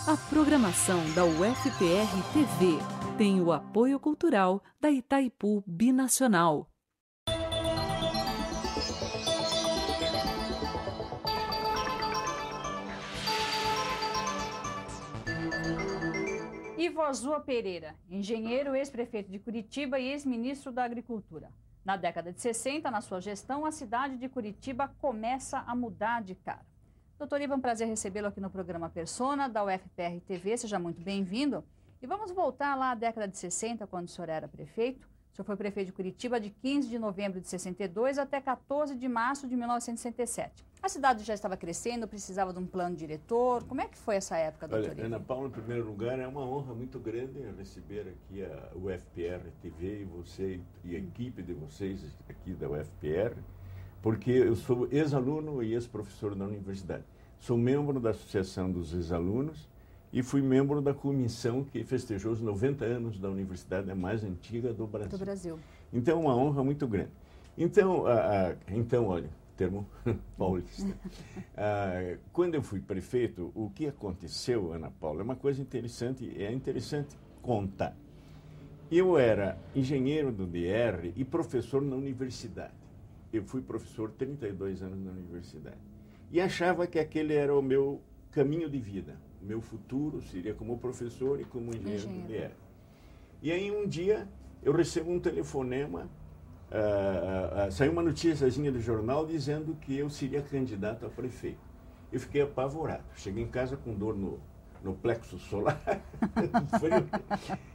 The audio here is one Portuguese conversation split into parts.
A programação da UFPR-TV tem o apoio cultural da Itaipu Binacional. Ivo Azua Pereira, engenheiro, ex-prefeito de Curitiba e ex-ministro da Agricultura. Na década de 60, na sua gestão, a cidade de Curitiba começa a mudar de cara. Doutor Ivo, é um prazer recebê-lo aqui no programa Persona, da UFPR TV. Seja muito bem-vindo. E vamos voltar lá à década de 60, quando o senhor era prefeito. O senhor foi prefeito de Curitiba de 15 de novembro de 62 até 14 de março de 1967. A cidade já estava crescendo, precisava de um plano diretor. Como é que foi essa época, doutor Ivo? Ana Paula, em primeiro lugar, é uma honra muito grande receber aqui a UFPR TV e você e a equipe de vocês aqui da UFPR, porque eu sou ex-aluno e ex-professor da universidade. Sou membro da Associação dos Ex-Alunos e fui membro da comissão que festejou os 90 anos da universidade, a mais antiga do Brasil. Então, uma honra muito grande. Então, olha, termo paulista. Quando eu fui prefeito, o que aconteceu, Ana Paula, é uma coisa interessante, é interessante contar. Eu era engenheiro do DR e professor na universidade. Eu fui professor 32 anos na universidade. E achava que aquele era o meu caminho de vida. O meu futuro seria como professor e como engenheiro do DR. E aí um dia eu recebo um telefonema, saiu uma noticiazinha do jornal dizendo que eu seria candidato a prefeito. Eu fiquei apavorado. Cheguei em casa com dor no plexo solar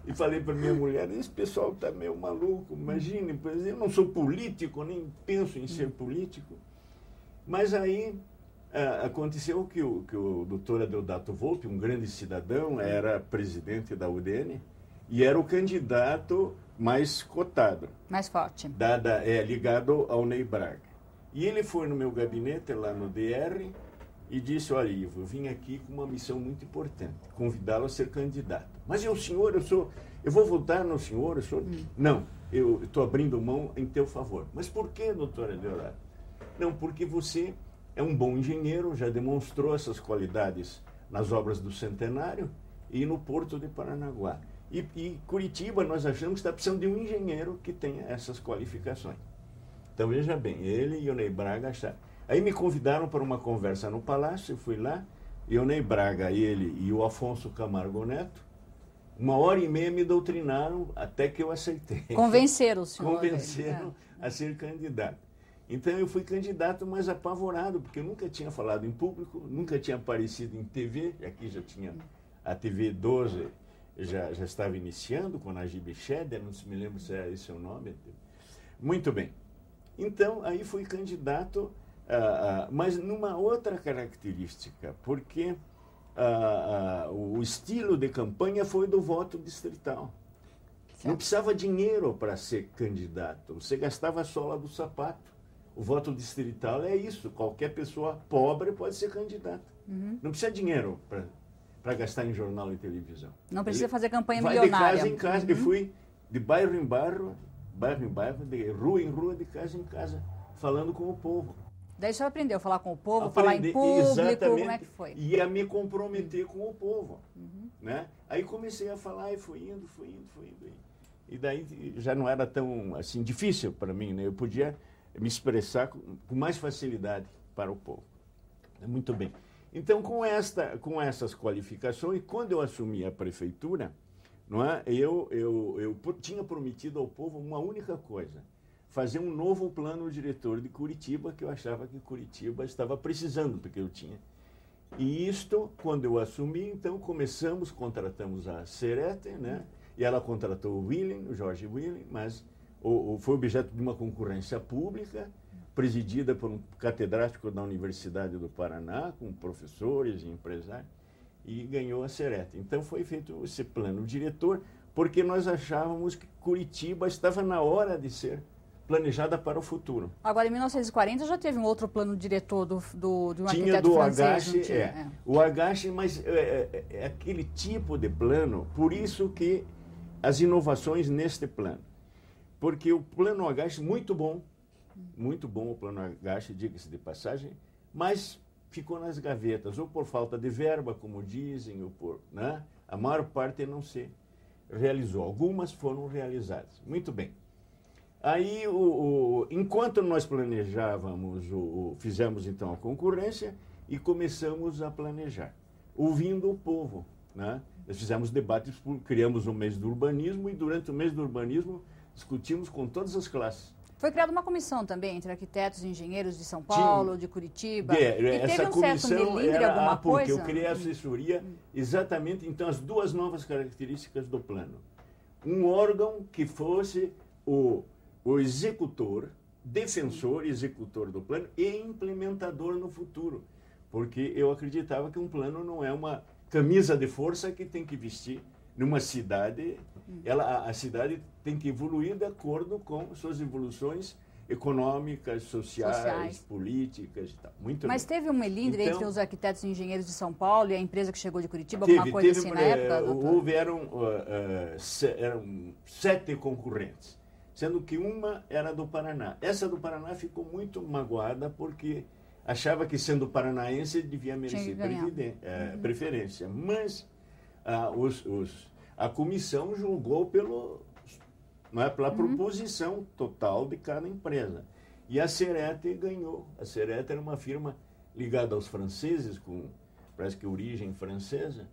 e falei para minha mulher, esse pessoal está meio maluco, imagine, eu não sou político, nem penso em ser político. Mas aí aconteceu que o doutor Adeodato Volpi, um grande cidadão, era presidente da UDN e era o candidato mais cotado. Mais forte. Ligado ao Ney Braga. E ele foi no meu gabinete lá no DR e disse, olha, Ivo, eu vim aqui com uma missão muito importante, convidá-lo a ser candidato. Mas eu, senhor, eu vou votar no senhor, Não, eu estou abrindo mão em teu favor. Mas por que, doutor Adeodato? Não, porque você é um bom engenheiro, já demonstrou essas qualidades nas obras do Centenário e no Porto de Paranaguá. E Curitiba, nós achamos que está precisando de um engenheiro que tenha essas qualificações. Então, veja bem, ele e o Ney Braga acharam. Aí me convidaram para uma conversa no Palácio, eu fui lá, e o Ney Braga, ele e o Afonso Camargo Neto, 1h30 me doutrinaram até que eu aceitei. Convenceram o senhor. Convenceram a ser candidato. Então eu fui candidato, mas apavorado, porque eu nunca tinha falado em público, nunca tinha aparecido em TV, aqui já tinha a TV 12, já estava iniciando com a Najib Sheder, não se me lembro se é esse o nome. Muito bem. Então, aí fui candidato, mas numa outra característica, porque o estilo de campanha foi do voto distrital. Certo. Não precisava dinheiro para ser candidato, você gastava a sola do sapato. O voto distrital é isso, qualquer pessoa pobre pode ser candidata. Não precisa de dinheiro para gastar em jornal e televisão. Não precisa fazer campanha milionária. De casa em casa, eu fui de bairro em bairro, de rua em rua, de casa em casa, falando com o povo. Daí o senhor aprendeu a falar com o povo, falar em público, exatamente, como é que foi? E a me comprometer com o povo. Né? Aí comecei a falar e fui indo. E daí já não era tão assim, difícil para mim, né? Eu podia me expressar com mais facilidade para o povo. Muito bem. Então, com essas qualificações, quando eu assumi a prefeitura, não é, eu tinha prometido ao povo uma única coisa, fazer um novo plano diretor de Curitiba, que eu achava que Curitiba estava precisando, porque eu tinha. E isto, quando eu assumi, então contratamos a Serete, né? E ela contratou o Jorge Willing, mas foi objeto de uma concorrência pública, presidida por um catedrático da Universidade do Paraná, com professores e empresários, e ganhou a Serete. Então foi feito esse plano diretor, porque nós achávamos que Curitiba estava na hora de ser planejada para o futuro. Agora, em 1940 já teve um outro plano diretor de um tinha arquiteto do francês. O Agache, mas é aquele tipo de plano, por isso que as inovações neste plano. Porque o plano Agache, muito bom o plano Agache, diga-se de passagem, mas ficou nas gavetas, ou por falta de verba, como dizem, ou por, né? A maior parte não se realizou. Algumas foram realizadas. Muito bem. Aí, enquanto nós planejávamos, fizemos então a concorrência e começamos a planejar, ouvindo o povo, né? Nós fizemos debates, criamos o mês do urbanismo e durante o mês do urbanismo discutimos com todas as classes. Foi criada uma comissão também entre arquitetos e engenheiros de São Paulo, de Curitiba. E teve um certo melindre, alguma porque coisa? eu criei a assessoria exatamente, então, as duas novas características do plano. Um órgão que fosse o executor, defensor e executor do plano e implementador no futuro. Porque eu acreditava que um plano não é uma camisa de força que tem que vestir numa cidade. A cidade tem que evoluir de acordo com suas evoluções econômicas, sociais. Políticas e tal. Muito Mas bem. teve um melindre Então, entre os arquitetos e engenheiros de São Paulo e a empresa que chegou de Curitiba, alguma coisa assim na época, doutor? Eram 7 concorrentes, sendo que uma era do Paraná. Essa do Paraná ficou muito magoada porque achava que, sendo paranaense, devia merecer preferência. Mas a comissão julgou pela proposição total de cada empresa. E a Cereate ganhou. A Cereate era uma firma ligada aos franceses, com parece que origem francesa,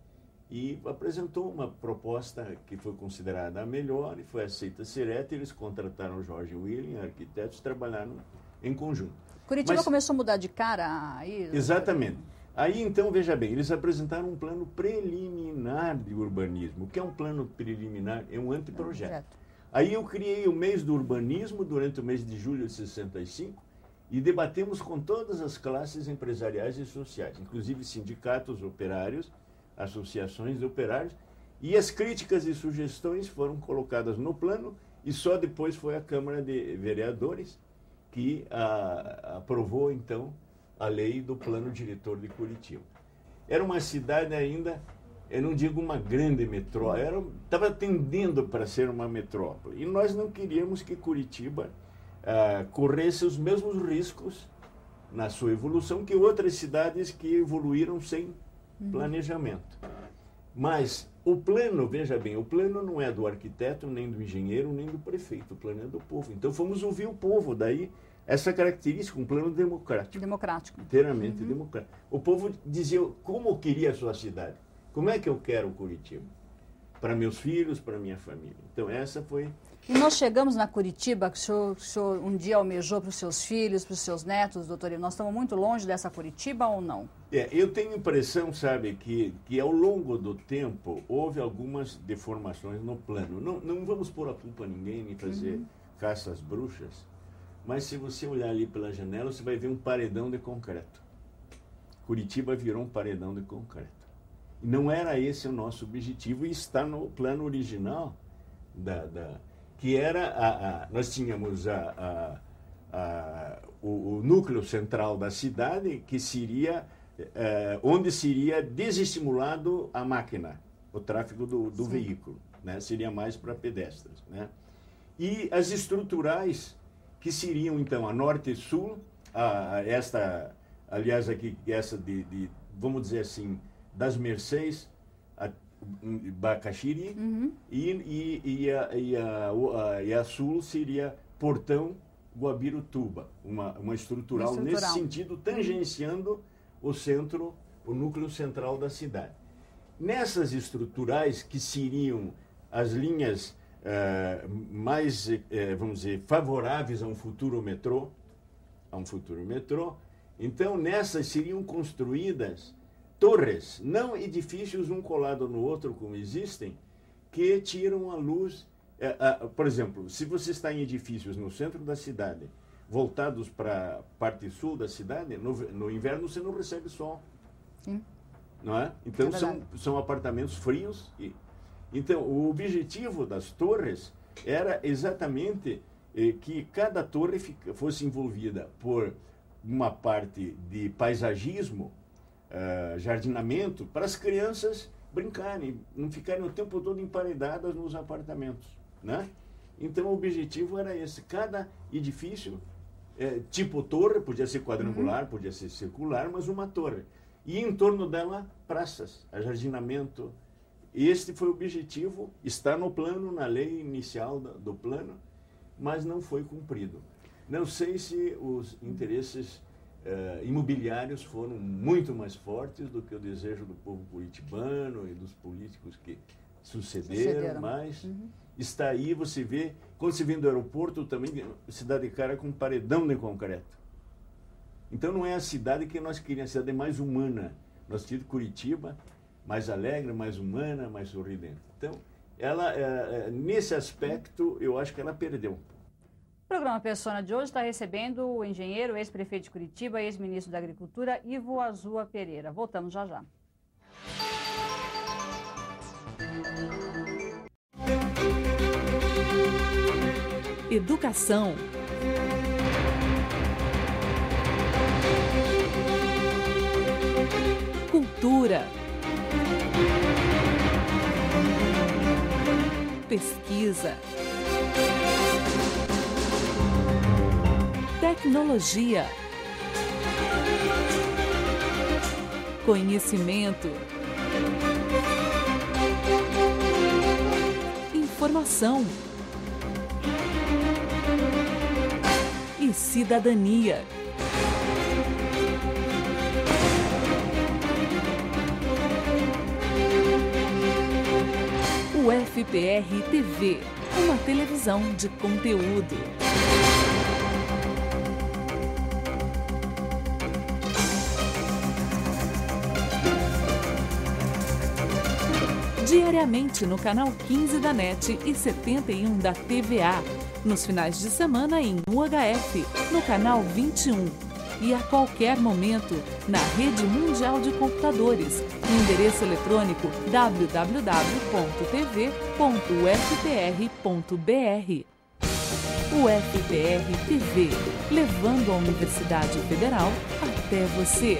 e apresentou uma proposta que foi considerada a melhor e foi aceita a Cereate. Eles contrataram o Jorge William, arquitetos, trabalharam em conjunto. Curitiba começou a mudar de cara aí? Exatamente. Aí, então, veja bem, eles apresentaram um plano preliminar de urbanismo. O que é um plano preliminar? É um anteprojeto. Aí eu criei o mês do urbanismo durante o mês de julho de 65 e debatemos com todas as classes empresariais e sociais, inclusive sindicatos operários, associações de operários, e as críticas e sugestões foram colocadas no plano e só depois foi a Câmara de Vereadores que aprovou, então, a lei do Plano Diretor de Curitiba. Era uma cidade ainda, eu não digo uma grande metrópole, estava tendendo para ser uma metrópole. E nós não queríamos que Curitiba corresse os mesmos riscos na sua evolução que outras cidades que evoluíram sem planejamento. Mas o plano, veja bem, o plano não é do arquiteto, nem do engenheiro, nem do prefeito, o plano é do povo. Então fomos ouvir o povo, daí essa característica, um plano democrático. Democrático. Inteiramente democrático. O povo dizia como queria a sua cidade. Como é que eu quero Curitiba? Para meus filhos, para minha família. Então essa foi... E nós chegamos na Curitiba, que o senhor um dia almejou para os seus filhos, para os seus netos, doutor Ivo. Nós estamos muito longe dessa Curitiba ou não? Eu tenho a impressão, sabe, que ao longo do tempo houve algumas deformações no plano. Não vamos pôr a culpa a ninguém, nem fazer caça às bruxas, mas se você olhar ali pela janela, você vai ver um paredão de concreto. Curitiba virou um paredão de concreto. E não era esse o nosso objetivo e está no plano original que era nós tínhamos o núcleo central da cidade, que seria onde seria desestimulado a máquina, o tráfego do veículo, né? Seria mais para pedestres, né? E as estruturais, que seriam então a norte e sul, aliás aqui essa vamos dizer assim, das Mercês, Bacaxiri, e a sul seria Portão, Guabirutuba, uma estrutural nesse sentido, tangenciando o núcleo central da cidade. Nessas estruturais, que seriam as linhas mais, vamos dizer, favoráveis a um futuro metrô, então nessas seriam construídas torres, não edifícios um colado no outro, como existem, que tiram a luz. Por exemplo, se você está em edifícios no centro da cidade, voltados para a parte sul da cidade, no inverno você não recebe sol. Sim. Não é? Então são apartamentos frios. Então o objetivo das torres era exatamente que cada torre fosse envolvida por uma parte de paisagismo, jardinamento, para as crianças brincarem, não ficarem o tempo todo emparedadas nos apartamentos, né? Então o objetivo era esse, cada edifício tipo torre, podia ser quadrangular, podia ser circular, mas uma torre. E em torno dela, praças, ajardinamento. Este foi o objetivo, está no plano, na lei inicial do plano, mas não foi cumprido. Não sei se os interesses imobiliários foram muito mais fortes do que o desejo do povo curitibano e dos políticos que sucederam. Mas está aí, você vê, quando você vem do aeroporto, também cidade de cara com paredão de concreto. Então não é a cidade que nós queríamos, a cidade é mais humana. Nós tínhamos Curitiba, mais alegre, mais humana, mais sorridente. Então, ela, nesse aspecto, eu acho que ela perdeu. O programa Persona de hoje está recebendo o engenheiro, ex-prefeito de Curitiba, ex-ministro da Agricultura, Ivo Azua Pereira. Voltamos já já. Educação. Cultura. Pesquisa. Tecnologia. Conhecimento. Informação. E cidadania. O FPR TV, uma televisão de conteúdo. Diariamente no canal 15 da NET e 71 da TVA. Nos finais de semana em UHF, no canal 21. E a qualquer momento na Rede Mundial de Computadores, no endereço eletrônico www.tv.ufpr.br. O FPR TV, levando a Universidade Federal até você.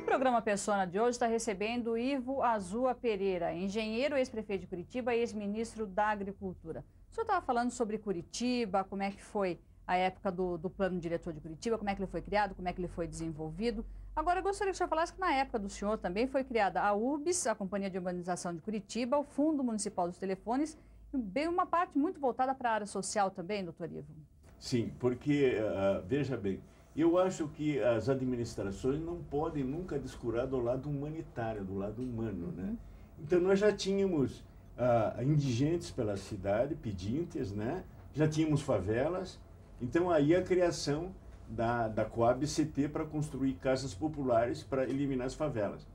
O programa Persona de hoje está recebendo Ivo Azua Pereira, engenheiro, ex-prefeito de Curitiba e ex-ministro da Agricultura. O senhor estava falando sobre Curitiba, como é que foi a época do plano diretor de Curitiba, como é que ele foi criado, como é que ele foi desenvolvido. Agora, eu gostaria que o senhor falasse que na época do senhor também foi criada a URBS, a Companhia de Urbanização de Curitiba, o Fundo Municipal dos Telefones, e bem uma parte muito voltada para a área social também, doutor Ivo. Sim, porque, veja bem, eu acho que as administrações não podem nunca descurar do lado humanitário, do lado humano, né? Então, nós já tínhamos indigentes pela cidade, pedintes, né? Já tínhamos favelas. Então, aí a criação da Coab CT para construir casas populares para eliminar as favelas.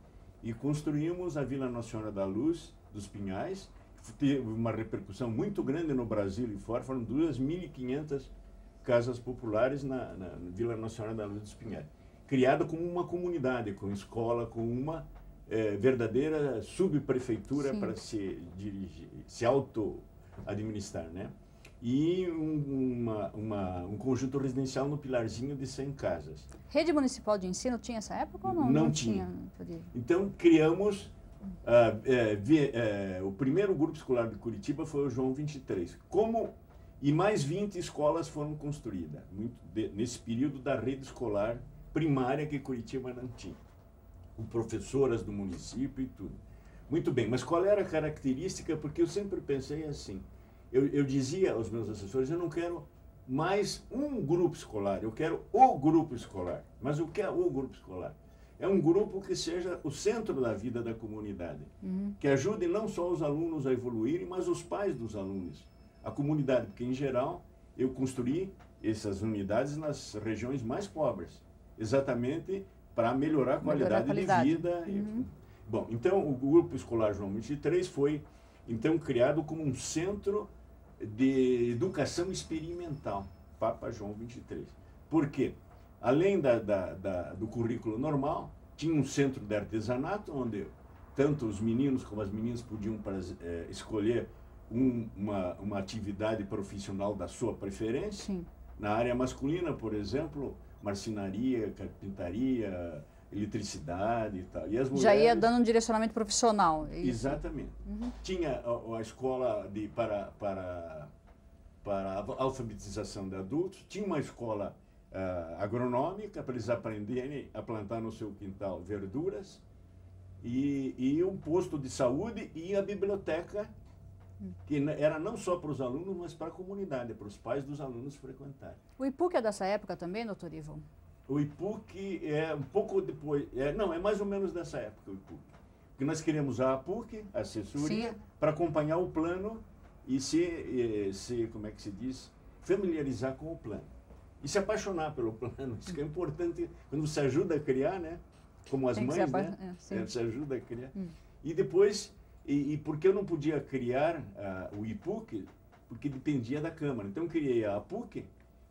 E construímos a Vila Nossa Senhora da Luz, dos Pinhais, teve uma repercussão muito grande no Brasil e fora, foram 2.500 casas populares na Vila Nossa Senhora da Luz dos Pinhais, criada como uma comunidade, com escola, com uma verdadeira subprefeitura para se dirigir, se auto-administrar, né? E um conjunto residencial no Pilarzinho de 100 casas. Rede Municipal de Ensino tinha essa época ou não? Não tinha. Então, criamos... o primeiro grupo escolar de Curitiba foi o João 23. E mais 20 escolas foram construídas, nesse período da rede escolar primária que Curitiba não tinha. Com professoras do município e tudo. Muito bem, mas qual era a característica? Porque eu sempre pensei assim, eu dizia aos meus assessores, eu não quero mais um grupo escolar, eu quero o grupo escolar. Mas o que é o grupo escolar? É um grupo que seja o centro da vida da comunidade, que ajude não só os alunos a evoluírem, mas os pais dos alunos, a comunidade, porque em geral eu construí essas unidades nas regiões mais pobres, exatamente para melhorar a qualidade de vida. Bom, então o Grupo Escolar João 23 foi então criado como um centro de educação experimental, Papa João 23. Por quê? Além do currículo normal, tinha um centro de artesanato, onde tanto os meninos como as meninas podiam escolher uma atividade profissional da sua preferência. Sim. Na área masculina, por exemplo, marcenaria, carpintaria, eletricidade e tal. E as mulheres, já ia dando um direcionamento profissional. É isso? Exatamente. Tinha a escola para alfabetização de adultos, tinha uma escola agronômica para eles aprenderem a plantar no seu quintal verduras, e um posto de saúde e a biblioteca, que era não só para os alunos, mas para a comunidade, para os pais dos alunos frequentarem. O IPUC é dessa época também, doutor Ivo? O IPUC é um pouco depois, não, é mais ou menos dessa época o IPUC. Porque nós queríamos a APUC, a assessoria, para acompanhar o plano e como é que se diz, familiarizar com o plano. E se apaixonar pelo plano. Isso que é importante quando você ajuda a criar, né? Como as mães, né? Você ajuda a criar. E depois, porque eu não podia criar o IPUC, porque dependia da Câmara. Então eu criei a APUC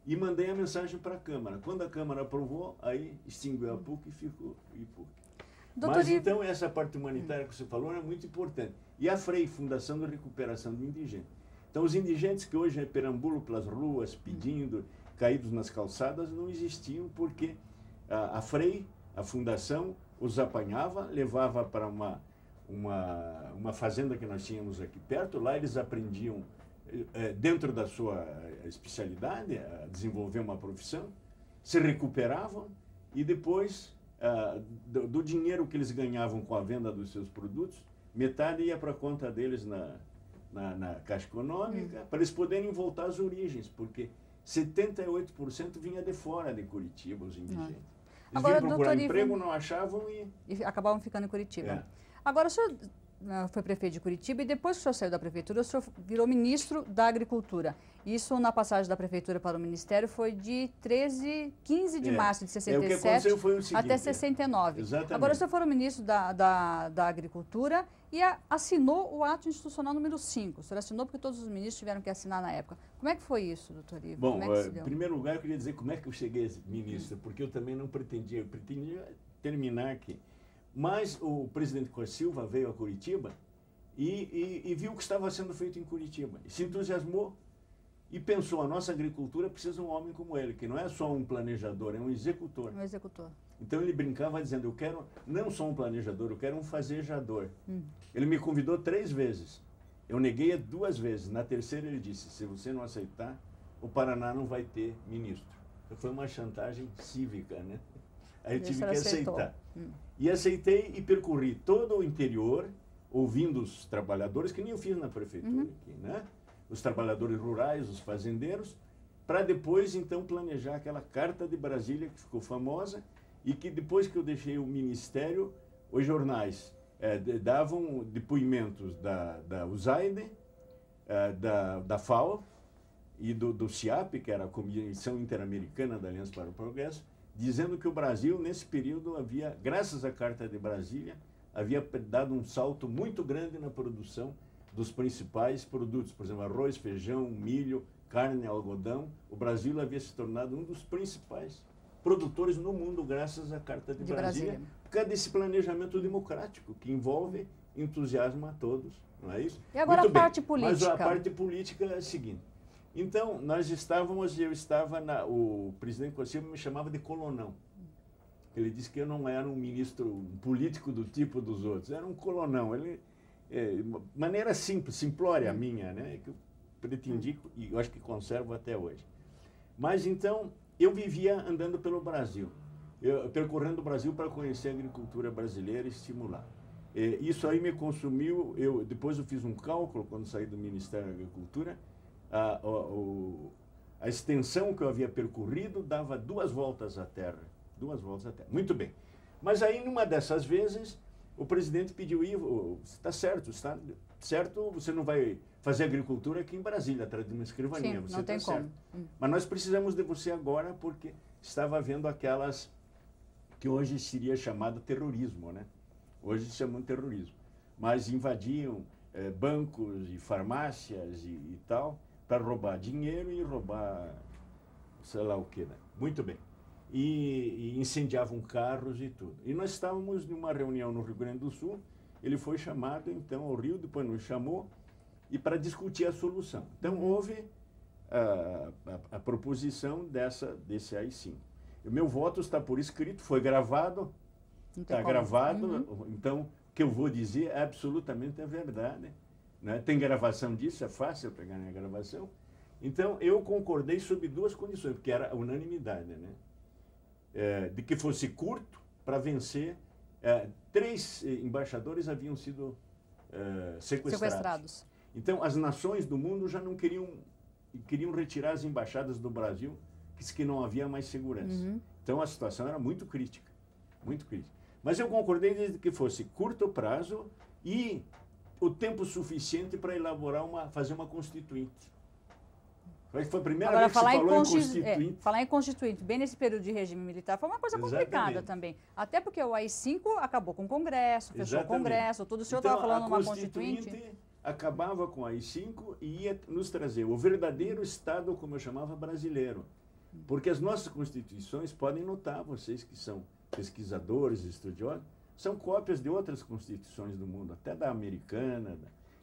e mandei a mensagem para a Câmara. Quando a Câmara aprovou, aí extinguiu a APUC e ficou o IPUC. Mas então essa parte humanitária que você falou é muito importante. E a FREI, Fundação de Recuperação do Indigente. Então os indigentes que hoje perambulam pelas ruas pedindo, caídos nas calçadas, não existiam porque a FREI, a fundação, os apanhava, levava para uma fazenda que nós tínhamos aqui perto. Lá eles aprendiam, dentro da sua especialidade, a desenvolver uma profissão, se recuperavam e depois, do dinheiro que eles ganhavam com a venda dos seus produtos, metade ia para a conta deles na Caixa Econômica, para eles poderem voltar às origens, porque 78% vinha de fora de Curitiba, os indigentes. Eles vinham procurar emprego, não achavam e acabavam ficando em Curitiba. É. Agora, o senhor foi prefeito de Curitiba e depois que o senhor saiu da prefeitura, o senhor virou ministro da Agricultura. Isso, na passagem da prefeitura para o ministério, foi de 15 de março de 67 o que aconteceu foi o seguinte, até 69. Exatamente. Agora, o senhor foi ministro da Agricultura e assinou o ato institucional número 5. O senhor assinou porque todos os ministros tiveram que assinar na época. Como é que foi isso, doutor Ivo? Bom, em primeiro lugar, eu queria dizer como é que eu cheguei a ministro, porque eu também não pretendia, eu pretendia terminar aqui. Mas o presidente Costa Silva veio a Curitiba e viu o que estava sendo feito em Curitiba. E se entusiasmou e pensou, a nossa agricultura precisa de um homem como ele, que não é só um planejador, é um executor. Um executor. Então ele brincava dizendo, eu quero não só um planejador, eu quero um fazejador. Ele me convidou 3 vezes. Eu neguei 2 vezes. Na terceira ele disse, se você não aceitar, o Paraná não vai ter ministro. Então, foi uma chantagem cívica, né? Aí eu tive que aceitar. E aceitei e percorri todo o interior, ouvindo os trabalhadores, que nem eu fiz na prefeitura aqui, né? Os trabalhadores rurais, os fazendeiros, para depois, então, planejar aquela Carta de Brasília, que ficou famosa, e que depois que eu deixei o ministério, os jornais davam depoimentos da USAID, da FAO e do CIAP, que era a Comissão Interamericana da Aliança para o Progresso, dizendo que o Brasil, nesse período, havia, graças à Carta de Brasília, havia dado um salto muito grande na produção dos principais produtos, por exemplo, arroz, feijão, milho, carne, algodão. O Brasil havia se tornado um dos principais produtores no mundo, graças à Carta de Brasília, por causa desse planejamento democrático, que envolve, entusiasma a todos, não é isso? E agora muito a parte política? Mas a parte política é a seguinte. Então, eu estava, o presidente Costa Silva me chamava de colonão. Ele disse que eu não era um ministro político do tipo dos outros, era um colonão. Ele, maneira simples, simplória a minha, né, que eu pretendi e eu acho que conservo até hoje. Mas então, eu vivia andando pelo Brasil, percorrendo o Brasil para conhecer a agricultura brasileira e estimular. Isso aí me consumiu, depois eu fiz um cálculo quando saí do Ministério da Agricultura. A extensão que eu havia percorrido dava 2 voltas à Terra. 2 voltas à Terra. Muito bem. Mas aí, numa dessas vezes, o presidente pediu, Ivo, está certo, você não vai fazer agricultura aqui em Brasília, atrás de uma escrivaninha. Sim, você não tem está certo. como. Mas nós precisamos de você agora porque estava havendo aquelas que hoje seria chamado terrorismo, né? Hoje se chama terrorismo. Mas invadiam bancos e farmácias e tal, para roubar dinheiro e roubar sei lá o que, né? Muito bem. E incendiavam carros e tudo. E nós estávamos numa reunião no Rio Grande do Sul, ele foi chamado então ao Rio, depois nos chamou, e para discutir a solução. Então houve a proposição desse AI-5. O meu voto está por escrito, foi gravado, Está gravado, então o que eu vou dizer é absolutamente a verdade. Né? Tem gravação disso, é fácil pegar na gravação. Então, eu concordei sob duas condições, porque era unanimidade, né? De que fosse curto para vencer. 3 embaixadores haviam sido sequestrados. Então, as nações do mundo já não queriam retirar as embaixadas do Brasil, que não havia mais segurança. Então, a situação era muito crítica, muito crítica. Mas eu concordei desde que fosse curto prazo e o tempo suficiente para elaborar fazer uma constituinte. Foi a primeira vez que se falou em constituinte. Falar em constituinte, bem nesse período de regime militar, foi uma coisa complicada também. Até porque o AI-5 acabou com o Congresso, fechou o Congresso, tudo. O senhor estava falando uma constituinte? Acabava com o AI-5 e ia nos trazer o verdadeiro Estado, como eu chamava, brasileiro. Porque as nossas constituições, podem notar, vocês que são pesquisadores, estudiosos, são cópias de outras constituições do mundo, até da americana.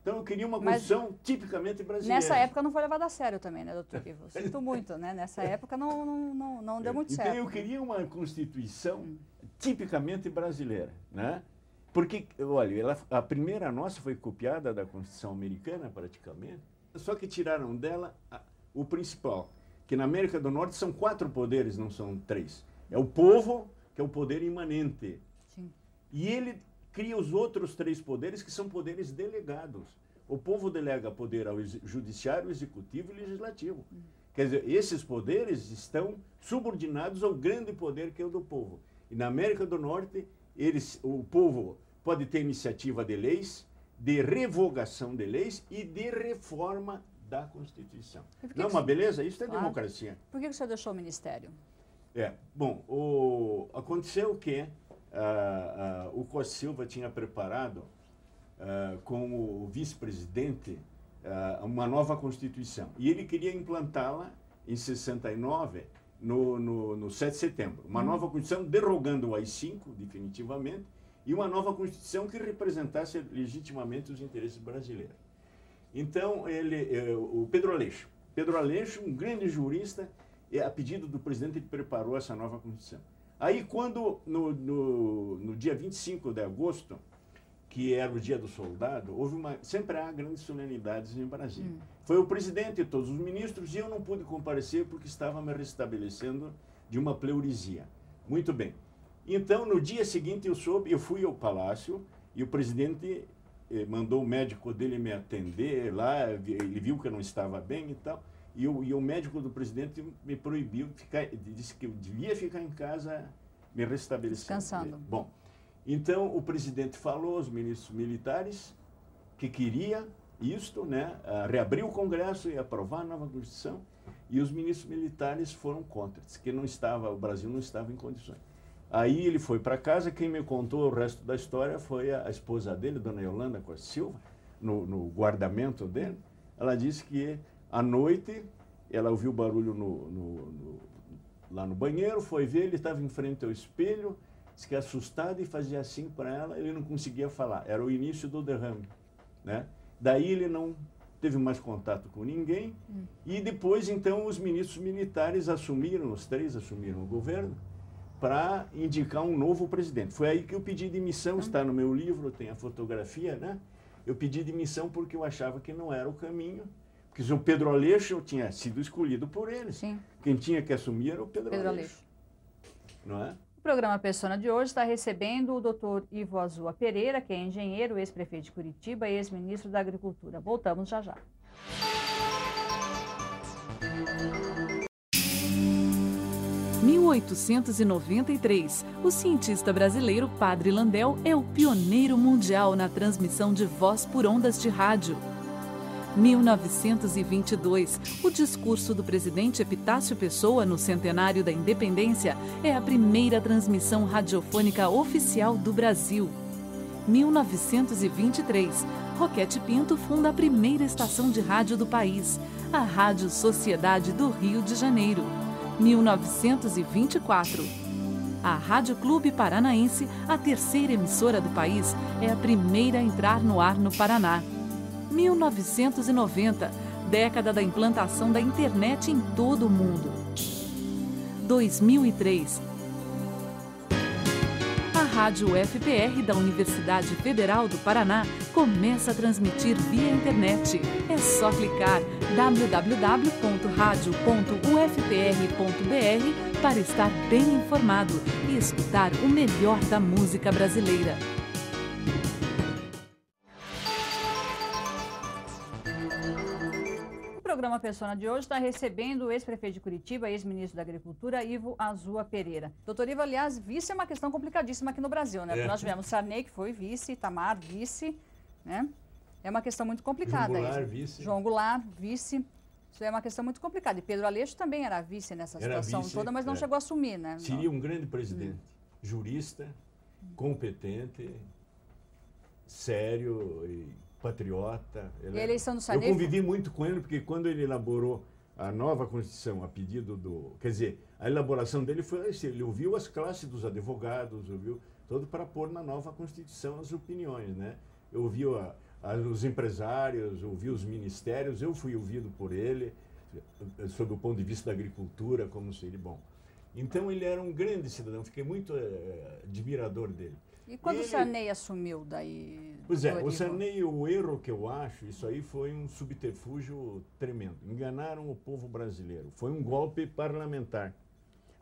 Então eu queria uma Constituição tipicamente brasileira. Nessa época não foi levado a sério também, né, doutor Ivo? Sinto muito, né? Nessa época não deu muito certo. Então eu queria uma Constituição tipicamente brasileira, né? Porque, olha, a primeira nossa foi copiada da Constituição americana, praticamente, só que tiraram dela o principal, que na América do Norte são 4 poderes, não são 3. É o povo, que é o poder imanente. Sim. E ele cria os outros 3 poderes, que são poderes delegados. O povo delega poder ao judiciário, executivo e legislativo. Quer dizer, esses poderes estão subordinados ao grande poder que é o do povo. E na América do Norte, o povo pode ter iniciativa de leis, de revogação de leis e de reforma da Constituição. Não é uma beleza? Isso é democracia. Por que o senhor deixou o ministério? Bom, aconteceu que o Costa Silva tinha preparado com o vice-presidente uma nova Constituição. E ele queria implantá-la em 69, no 7 de setembro. Uma nova Constituição derrogando o AI-5, definitivamente, e uma nova Constituição que representasse legitimamente os interesses brasileiros. Então, o Pedro Aleixo, um grande jurista, a pedido do presidente, ele preparou essa nova Constituição. Aí, quando, no dia 25 de agosto, que era o dia do soldado, sempre há grandes solenidades em Brasília. Foi o presidente e todos os ministros, e eu não pude comparecer porque estava me restabelecendo de uma pleurisia. Muito bem. Então, no dia seguinte, eu fui ao palácio, e o presidente mandou o médico dele me atender lá, ele viu que eu não estava bem e tal, e o médico do presidente me proibiu, disse que eu devia ficar em casa me restabelecendo. Descansando. Bom, então o presidente falou aos ministros militares que queria isto, né, reabrir o Congresso e aprovar a nova Constituição, e os ministros militares foram contra, disse que o Brasil não estava em condições. Aí ele foi para casa, quem me contou o resto da história foi a esposa dele, dona Yolanda Costa Silva, no guardamento dele. Ela disse que à noite ela ouviu barulho lá no banheiro, foi ver, ele estava em frente ao espelho, disse que assustado e fazia assim para ela, ele não conseguia falar, era o início do derrame, né? Daí ele não teve mais contato com ninguém, e depois então os ministros militares os 3 assumiram o governo, para indicar um novo presidente. Foi aí que eu pedi demissão, está no meu livro, tem a fotografia, né? Eu pedi demissão porque eu achava que não era o caminho, porque o Pedro Aleixo tinha sido escolhido por eles. Sim. Quem tinha que assumir era o Pedro Aleixo. Não é? O programa Persona de hoje está recebendo o doutor Ivo Azua Pereira, que é engenheiro, ex-prefeito de Curitiba e ex-ministro da Agricultura. Voltamos já já. 1893, o cientista brasileiro Padre Landel é o pioneiro mundial na transmissão de voz por ondas de rádio. 1922, o discurso do presidente Epitácio Pessoa no centenário da independência é a primeira transmissão radiofônica oficial do Brasil. 1923, Roquete Pinto funda a primeira estação de rádio do país, a Rádio Sociedade do Rio de Janeiro. 1924. A Rádio Clube Paranaense, a terceira emissora do país, é a primeira a entrar no ar no Paraná. 1990, década da implantação da internet em todo o mundo. 2003. A Rádio UFPR da Universidade Federal do Paraná começa a transmitir via internet. É só clicar www.radio.ufpr.br para estar bem informado e escutar o melhor da música brasileira. O programa Persona de hoje está recebendo o ex-prefeito de Curitiba, ex-ministro da Agricultura, Ivo Azua Pereira. Doutor Ivo, aliás, vice é uma questão complicadíssima aqui no Brasil, né? Porque nós tivemos Sarney, que foi vice, Itamar, vice, né? É uma questão muito complicada. João Goulart, vice. João Goulart, vice. Isso é uma questão muito complicada. E Pedro Aleixo também era vice nessa situação toda, mas não chegou a assumir, né? Seria um grande presidente, jurista, competente, sério e patriota. E a eleição do Sarney... Eu convivi muito com ele, porque quando ele elaborou a nova Constituição, a pedido do... Quer dizer, a elaboração dele foi assim, ele ouviu as classes dos advogados, ouviu todo para pôr na nova Constituição as opiniões, né? Eu ouvi os empresários, ouvi os ministérios, eu fui ouvido por ele, sob o ponto de vista da agricultura, como seria bom. Então ele era um grande cidadão, fiquei muito admirador dele. E quando o Sarney assumiu daí? Pois é, o Sarney, o erro que eu acho, isso aí foi um subterfúgio tremendo. Enganaram o povo brasileiro. Foi um golpe parlamentar.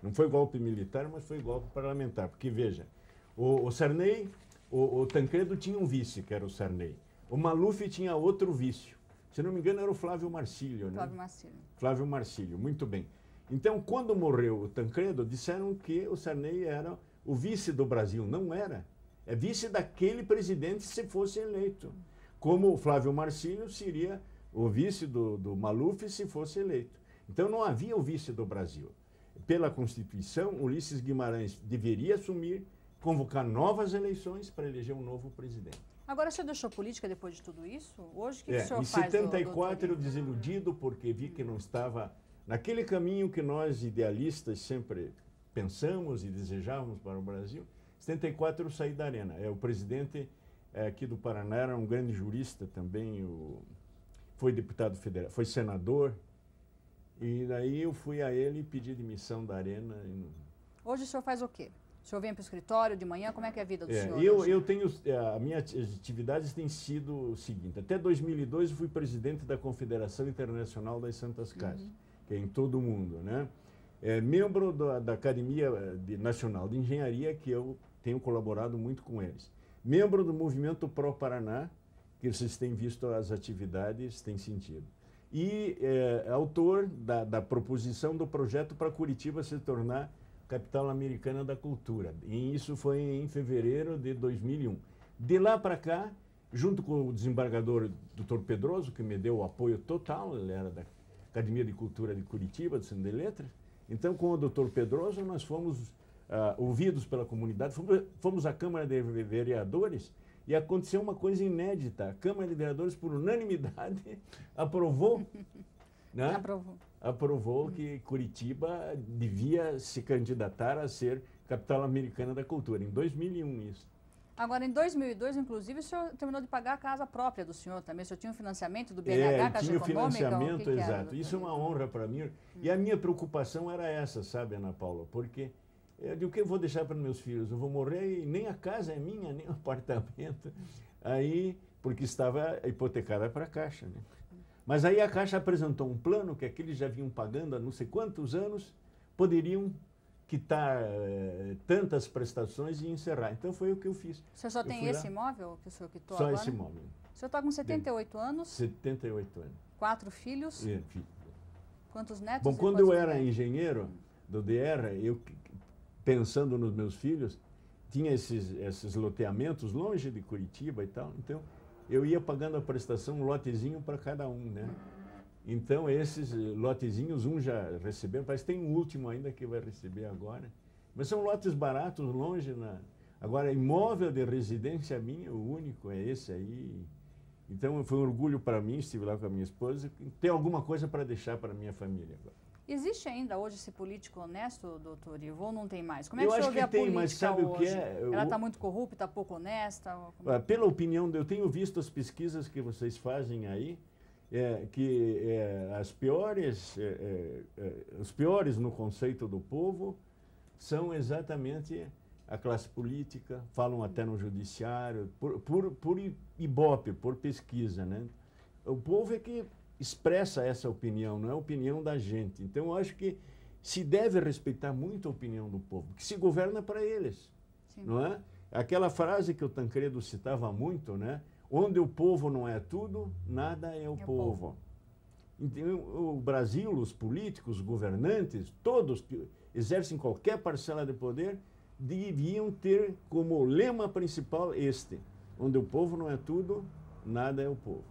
Não foi golpe militar, mas foi golpe parlamentar. Porque, veja, o Sarney, o Tancredo tinha um vice, que era o Sarney. O Maluf tinha outro vício. Se não me engano, era o Flávio Marcílio, né? Flávio Marcílio. Flávio Marcílio, muito bem. Então, quando morreu o Tancredo, disseram que o Sarney era o vice do Brasil. Não era. É vice daquele presidente se fosse eleito. Como o Flávio Marcílio seria o vice do Maluf se fosse eleito. Então não havia o vice do Brasil. Pela Constituição, Ulisses Guimarães deveria assumir, convocar novas eleições para eleger um novo presidente. Agora, o senhor deixou política depois de tudo isso? Hoje, o que o senhor em faz? Em 74, eu desiludido porque vi que não estava naquele caminho que nós, idealistas, sempre pensamos e desejávamos para o Brasil. Em 74 eu saí da Arena. O presidente aqui do Paraná era um grande jurista também, foi deputado federal, foi senador. E daí eu fui a ele e pedi demissão da Arena. Hoje o senhor faz o quê? O senhor vem para o escritório de manhã? Como é que é a vida do senhor? Eu tenho, a minha atividade tem sido o seguinte. Até 2002 eu fui presidente da Confederação Internacional das Santas Casas, que é em todo o mundo, né? Membro da Academia Nacional de Engenharia, que eu tenho colaborado muito com eles. Membro do Movimento Pro Paraná, que vocês têm visto as atividades, têm sentido. E autor da proposição do projeto para Curitiba se tornar capital americana da cultura. E isso foi em fevereiro de 2001. De lá para cá, junto com o desembargador Dr. Pedroso, que me deu o apoio total, ele era da Academia de Cultura de Curitiba, do Centro de Letras. Então, com o Dr. Pedroso, nós fomos ouvidos pela comunidade, fomos à Câmara de Vereadores e aconteceu uma coisa inédita. A Câmara de Vereadores, por unanimidade, aprovou, né? Aprovou que Curitiba devia se candidatar a ser capital americana da cultura, em 2001 isso. Agora, em 2002, inclusive, o senhor terminou de pagar a casa própria do senhor também. O senhor tinha um financiamento do BNH, Caixa tinha Econômica? Financiamento, exato. Isso é uma honra para mim. E a minha preocupação era essa, sabe, Ana Paula? Porque o que eu vou deixar para meus filhos? Eu vou morrer e nem a casa é minha, nem o apartamento. Aí, porque estava hipotecada para a Caixa, né? Mas aí a Caixa apresentou um plano que aqueles já vinham pagando há não sei quantos anos, poderiam quitar tantas prestações e encerrar. Então foi o que eu fiz. O senhor só tem esse imóvel que o senhor quitou só agora? Só esse imóvel. O senhor está com 78 anos? 78 anos. 4 filhos? Quantos netos? Bom, quando eu era engenheiro do DR, eu, pensando nos meus filhos, tinha esses loteamentos longe de Curitiba e tal, então eu ia pagando a prestação, um lotezinho para cada um, né? Então, esses lotezinhos, um já recebeu, parece que tem um último ainda que vai receber agora. Mas são lotes baratos, longe. Agora, imóvel de residência minha, o único é esse aí. Então, foi um orgulho para mim, estive lá com a minha esposa, ter alguma coisa para deixar para a minha família agora. Existe ainda hoje esse político honesto, doutor Ivo, ou não tem mais? Como é que o senhor vê a política mas sabe hoje? O que é? Ela está muito corrupta, pouco honesta? Pela opinião, eu tenho visto as pesquisas que vocês fazem aí, os piores no conceito do povo são exatamente a classe política, falam até no judiciário, por ibope, por pesquisa, né? O povo é que expressa essa opinião, não é a opinião da gente. Então, eu acho que se deve respeitar muito a opinião do povo, que se governa para eles, sim, não é? Aquela frase que o Tancredo citava muito, né? Onde o povo não é tudo, nada é o povo. Então, o Brasil, os políticos, os governantes, todos que exercem qualquer parcela de poder, deviam ter como lema principal onde o povo não é tudo, nada é o povo.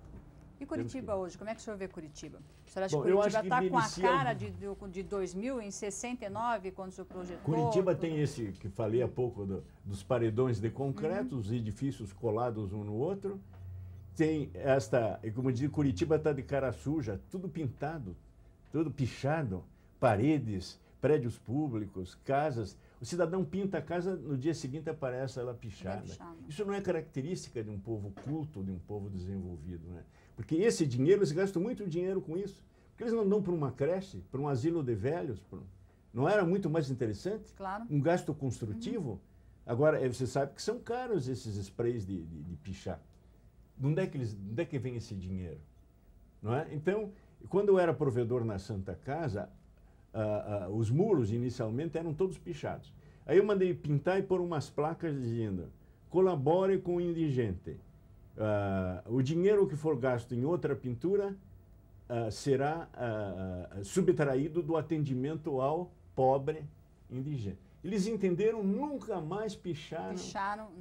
E Curitiba hoje, como é que o senhor vê Curitiba? O senhor acha que Curitiba está com a cara de 2000, em 69, quando o senhor projetou? Curitiba tem esse, que falei há pouco, dos paredões de concreto, os edifícios colados um no outro. Tem esta, como diz, Curitiba está de cara suja, tudo pintado, tudo pichado, paredes, prédios públicos, casas. O cidadão pinta a casa, no dia seguinte aparece ela pichada. Isso não é característica de um povo culto, de um povo desenvolvido, né? Porque esse dinheiro, eles gastam muito dinheiro com isso. Porque eles não dão para uma creche, para um asilo de velhos. Não era muito mais interessante? Claro. Um gasto construtivo? Agora, você sabe que são caros esses sprays de pichar. De onde é que vem esse dinheiro? Não é? Então, quando eu era provedor na Santa Casa, os muros inicialmente eram todos pichados. Aí eu mandei pintar e pôr umas placas dizendo: colabore com o indigente. O dinheiro que for gasto em outra pintura será subtraído do atendimento ao pobre indigente. Eles entenderam, nunca mais picharam.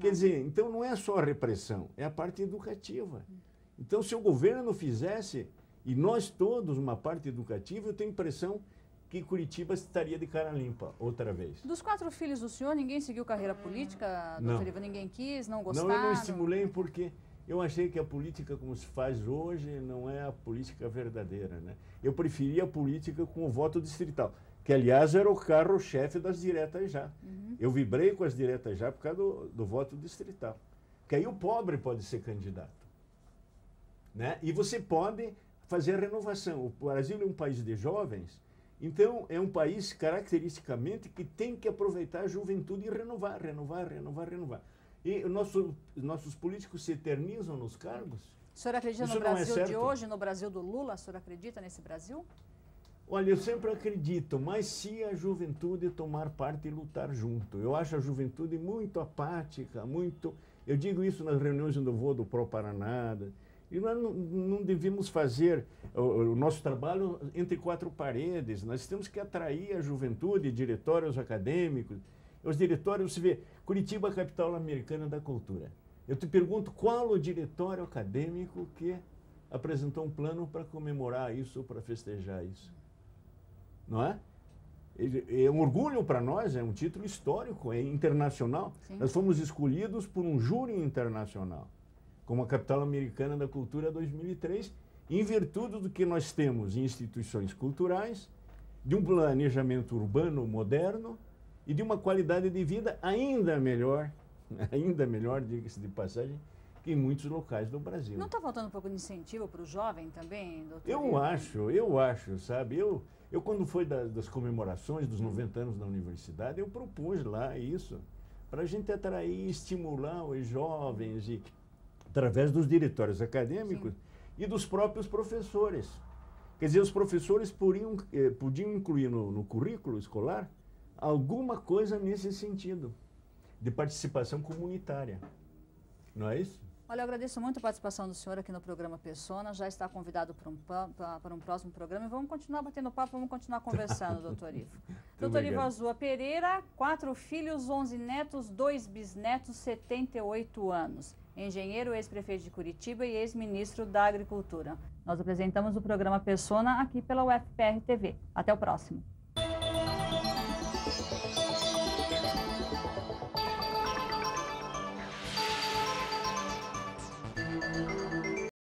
Quer dizer, então não é só a repressão, é a parte educativa. Então, se o governo fizesse, e nós todos, uma parte educativa, eu tenho a impressão que Curitiba estaria de cara limpa outra vez. Dos 4 filhos do senhor, ninguém seguiu carreira política, doutor Ivan? Ninguém quis, não gostaram? Não, eu não estimulei porque eu achei que a política como se faz hoje não é a política verdadeira, né? Eu preferia a política com o voto distrital, que aliás era o carro-chefe das diretas já. Eu vibrei com as diretas já por causa do voto distrital. Porque aí o pobre pode ser candidato, né? E você pode fazer a renovação. O Brasil é um país de jovens, então é um país caracteristicamente que tem que aproveitar a juventude e renovar. E nossos políticos se eternizam nos cargos. O senhor acredita no Brasil de hoje, no Brasil do Lula? O senhor acredita nesse Brasil? Olha, eu sempre acredito, mas se a juventude tomar parte e lutar junto. Eu acho a juventude muito apática, muito... Eu digo isso nas reuniões onde eu vou do Pró-Paraná. E nós não devíamos fazer o nosso trabalho entre 4 paredes. Nós temos que atrair a juventude, diretórios acadêmicos. Os diretórios, você vê, Curitiba, capital americana da cultura. Eu te pergunto, qual o diretório acadêmico que apresentou um plano para comemorar isso ou para festejar isso? Não é? É um orgulho para nós, é um título histórico, é internacional. Sim. Nós fomos escolhidos por um júri internacional, como a capital americana da cultura 2003, em virtude do que nós temos em instituições culturais, de um planejamento urbano moderno e de uma qualidade de vida ainda melhor, diga-se de passagem, que em muitos locais do Brasil. Não está faltando um pouco de incentivo para o jovem também, doutor? Eu acho, sabe? Eu quando foi das comemorações dos 90 anos da universidade, eu propus lá isso, para a gente atrair e estimular os jovens, e, através dos diretórios acadêmicos, sim, e dos próprios professores. Quer dizer, os professores podiam incluir no currículo escolar alguma coisa nesse sentido, de participação comunitária. Não é isso? Olha, eu agradeço muito a participação do senhor aqui no programa Persona. Já está convidado para um próximo programa e vamos continuar batendo papo, vamos continuar conversando, doutor Ivo. Doutor Ivo Azua Pereira, 4 filhos, 11 netos, 2 bisnetos, 78 anos. Engenheiro, ex-prefeito de Curitiba e ex-ministro da Agricultura. Nós apresentamos o programa Persona aqui pela UFPR TV. Até o próximo.